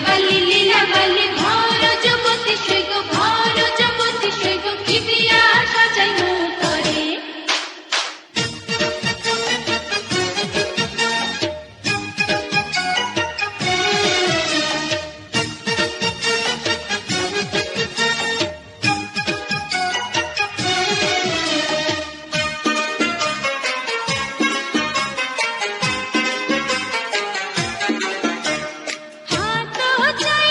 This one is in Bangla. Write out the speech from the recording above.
বালি লীলা বালি ভর জগতি সৈগ ভর জগতি সৈগ কি দিয়া সাজাইব তরে হাত চাই